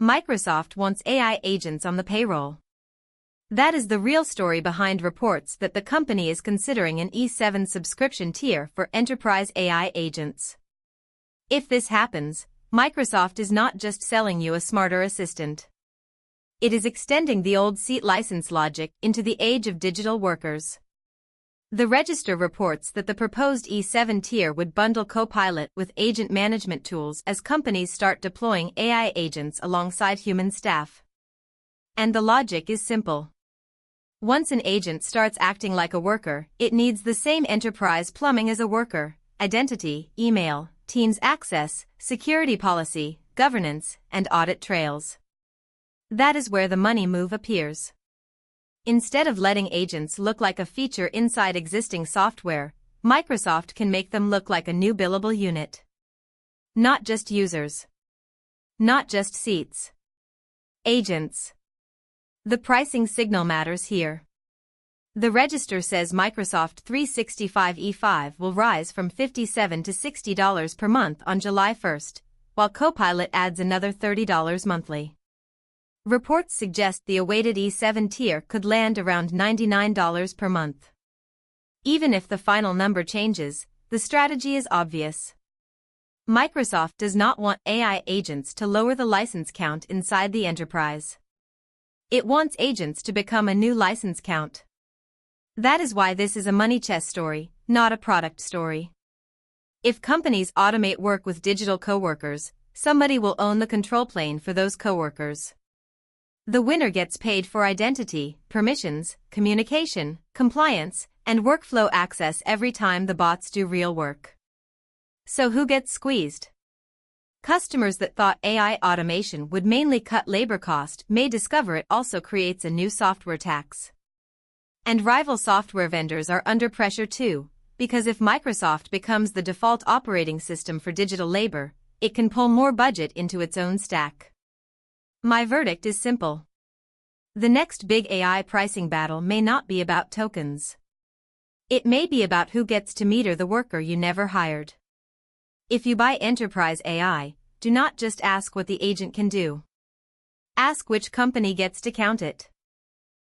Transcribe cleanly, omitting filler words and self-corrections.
Microsoft wants AI agents on the payroll. That is the real story behind reports that the company is considering an E7 subscription tier for enterprise AI agents. If this happens, Microsoft is not just selling you a smarter assistant. It is extending the old seat license logic into the age of digital workers. The Register reports that the proposed E7 tier would bundle Copilot with agent management tools as companies start deploying AI agents alongside human staff. And the logic is simple. Once an agent starts acting like a worker, it needs the same enterprise plumbing as a worker: identity, email, Teams access, security policy, governance, and audit trails. That is where the money move appears. Instead of letting agents look like a feature inside existing software, Microsoft can make them look like a new billable unit. Not just users. Not just seats. Agents. The pricing signal matters here. The Register says Microsoft 365 E5 will rise from $57 to $60 per month on July 1st, while Copilot adds another $30 monthly. Reports suggest the awaited E7 tier could land around $99 per month. Even if the final number changes, the strategy is obvious. Microsoft does not want AI agents to lower the license count inside the enterprise. It wants agents to become a new license count. That is why this is a money chest story, not a product story. If companies automate work with digital coworkers, somebody will own the control plane for those coworkers. The winner gets paid for identity, permissions, communication, compliance, and workflow access every time the bots do real work. So who gets squeezed? Customers that thought AI automation would mainly cut labor cost may discover it also creates a new software tax. And rival software vendors are under pressure too, because if Microsoft becomes the default operating system for digital labor, it can pull more budget into its own stack. My verdict is simple. The next big AI pricing battle may not be about tokens. It may be about who gets to meter the worker you never hired. If you buy enterprise AI, do not just ask what the agent can do. Ask which company gets to count it.